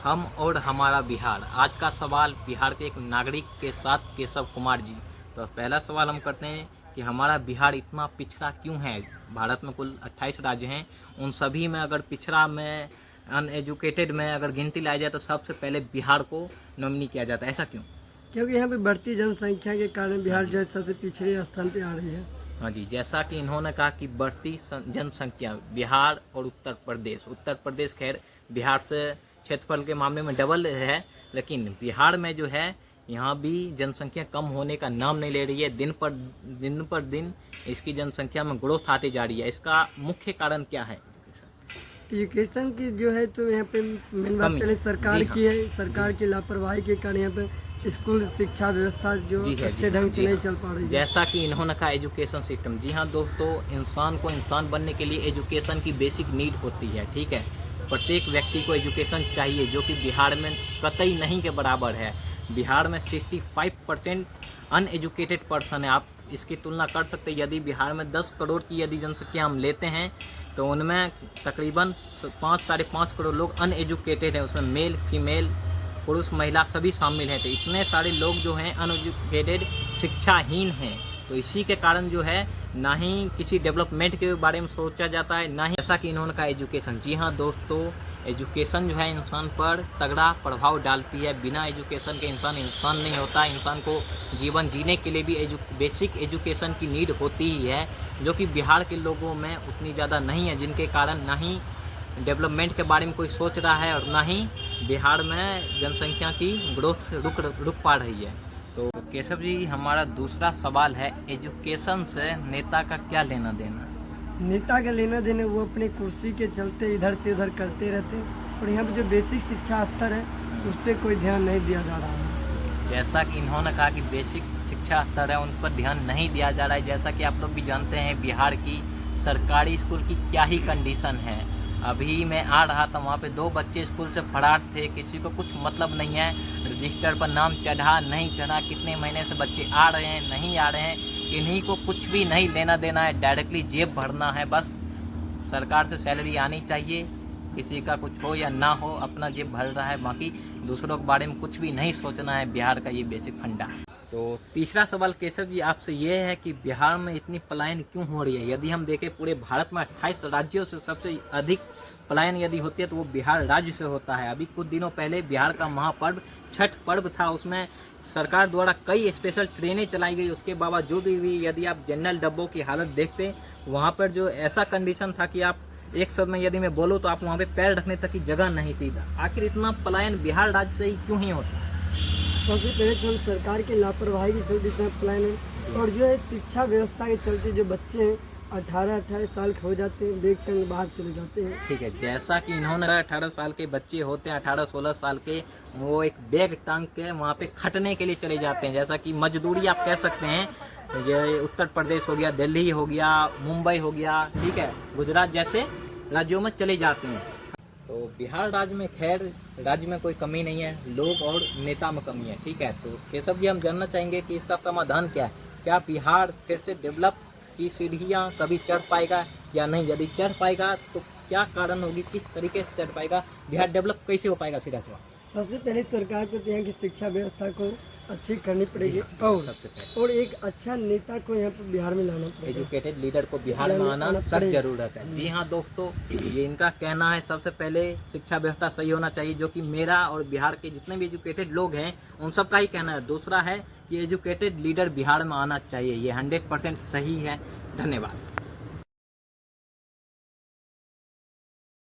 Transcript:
हम और हमारा बिहार। आज का सवाल बिहार के एक नागरिक के साथ केशव कुमार जी। तो पहला सवाल हम करते हैं कि हमारा बिहार इतना पिछड़ा क्यों है। भारत में कुल 28 राज्य हैं, उन सभी में अगर पिछड़ा में अनएजुकेटेड में अगर गिनती लाई जाए तो सबसे पहले बिहार को नॉमिनी किया जाता है। ऐसा क्यों? क्योंकि यहाँ पे बढ़ती जनसंख्या के कारण बिहार जो है सबसे पिछड़े स्थान पे आ रही है। हाँ जी, जैसा कि इन्होंने कहा कि बढ़ती जनसंख्या बिहार और उत्तर प्रदेश खैर बिहार से क्षेत्रफल के मामले में डबल है, लेकिन बिहार में जो है यहाँ भी जनसंख्या कम होने का नाम नहीं ले रही है। दिन पर दिन इसकी जनसंख्या में ग्रोथ आती जा रही है। इसका मुख्य कारण क्या है? एजुकेशन की जो है तो यहाँ पे मेन बात पहले सरकार की है। सरकार की लापरवाही के कारण यहाँ पे स्कूल शिक्षा व्यवस्था जो अच्छे ढंग से नहीं चल पा रही है। जैसा कि इन्होंने कहा एजुकेशन सिस्टम, जी हाँ दोस्तों, इंसान को इंसान बनने के लिए एजुकेशन की बेसिक नीड होती है। ठीक है, प्रत्येक व्यक्ति को एजुकेशन चाहिए, जो कि बिहार में कतई नहीं के बराबर है। बिहार में 65% अनएजुकेटेड पर्सन है। आप इसकी तुलना कर सकते हैं, यदि बिहार में 10 करोड़ की यदि जनसंख्या हम लेते हैं तो उनमें तकरीबन 5-5.5 करोड़ लोग अनएजुकेटेड हैं। उसमें मेल फीमेल पुरुष महिला सभी शामिल हैं। तो इतने सारे लोग जो हैं अनएजुकेटेड, शिक्षाहीन हैं। तो इसी के कारण जो है ना ही किसी डेवलपमेंट के बारे में सोचा जाता है, ना ही जैसा कि इन्होंने कहा एजुकेशन। जी हाँ दोस्तों, एजुकेशन जो है इंसान पर तगड़ा प्रभाव डालती है। बिना एजुकेशन के इंसान नहीं होता। इंसान को जीवन जीने के लिए भी बेसिक एजुकेशन की नीड होती ही है, जो कि बिहार के लोगों में उतनी ज़्यादा नहीं है, जिनके कारण ना ही डेवलपमेंट के बारे में कोई सोच रहा है और ना ही बिहार में जनसंख्या की ग्रोथ रुक पा रही है। तो केशव जी, हमारा दूसरा सवाल है, एजुकेशन से नेता का क्या लेना देना? नेता का लेना देना वो अपने कुर्सी के चलते इधर से उधर करते रहते हैं, और यहाँ पे जो बेसिक शिक्षा स्तर है उस पर कोई ध्यान नहीं दिया जा रहा है। जैसा कि इन्होंने कहा कि बेसिक शिक्षा स्तर है, उन पर ध्यान नहीं दिया जा रहा है। जैसा कि आप लोग भी जानते हैं बिहार की सरकारी स्कूल की क्या ही कंडीशन है। अभी मैं आ रहा था, वहाँ पे 2 बच्चे स्कूल से फरार थे। किसी को कुछ मतलब नहीं है, रजिस्टर पर नाम चढ़ा नहीं चढ़ा, कितने महीने से बच्चे आ रहे हैं नहीं आ रहे हैं, किन्हीं को कुछ भी नहीं लेना देना है। डायरेक्टली जेब भरना है, बस सरकार से सैलरी आनी चाहिए। किसी का कुछ हो या ना हो, अपना जेब भर रहा है, बाकी दूसरों के बारे में कुछ भी नहीं सोचना है। बिहार का ये बेसिक फंडा। तो तीसरा सवाल केशव जी आपसे ये है कि बिहार में इतनी पलायन क्यों हो रही है? यदि हम देखें पूरे भारत में 28 राज्यों से सबसे अधिक पलायन यदि होती है तो वो बिहार राज्य से होता है। अभी कुछ दिनों पहले बिहार का महापर्व छठ पर्व था, उसमें सरकार द्वारा कई स्पेशल ट्रेनें चलाई गई। उसके बावजूद भी यदि आप जनरल डब्बों की हालत देखते, वहाँ पर जो ऐसा कंडीशन था कि आप एक शब्द में यदि मैं बोलूँ तो आप वहाँ पे पैर रखने तक की जगह नहीं थी। आखिर इतना पलायन बिहार राज्य से ही क्यों ही होता? सबसे पहले तो हम सरकार की लापरवाही के चलते इतना प्लान है, और जो है शिक्षा व्यवस्था के चलते जो बच्चे हैं 18 साल के हो जाते हैं, बेग टंग बाहर चले जाते हैं। ठीक है, जैसा कि इन्होंने 18 साल के बच्चे होते हैं, 18-16 साल के, वो एक बैग टांग के वहाँ पे खटने के लिए चले जाते हैं। जैसा कि मजदूरी आप कह सकते हैं। ये उत्तर प्रदेश हो गया, दिल्ली हो गया, मुंबई हो गया, ठीक है, गुजरात जैसे राज्यों में चले जाते हैं। तो बिहार राज्य में खैर राज्य में कोई कमी नहीं है, लोग और नेता में कमी है। ठीक है, तो केशव जी हम जानना चाहेंगे कि इसका समाधान क्या है? क्या बिहार फिर से डेवलप की सीढ़ियाँ कभी चढ़ पाएगा या नहीं? यदि चढ़ पाएगा तो क्या कारण होगी, किस तरीके से चढ़ पाएगा, बिहार डेवलप कैसे हो पाएगा? सीधा सवाल। सबसे पहले सरकार को यहाँ की शिक्षा व्यवस्था को अच्छी करनी पड़ेगी, और सबसे पहले और एक अच्छा नेता को यहाँ पर बिहार में लाना पड़ेगा। एजुकेटेड लीडर को बिहार में आना सख्त जरूरत है। जी हाँ दोस्तों, ये इनका कहना है। सबसे पहले शिक्षा व्यवस्था सही होना चाहिए, जो कि मेरा और बिहार के जितने भी एजुकेटेड लोग हैं उन सब का ही कहना है। दूसरा है कि एजुकेटेड लीडर बिहार में आना चाहिए, ये 100% सही है। धन्यवाद।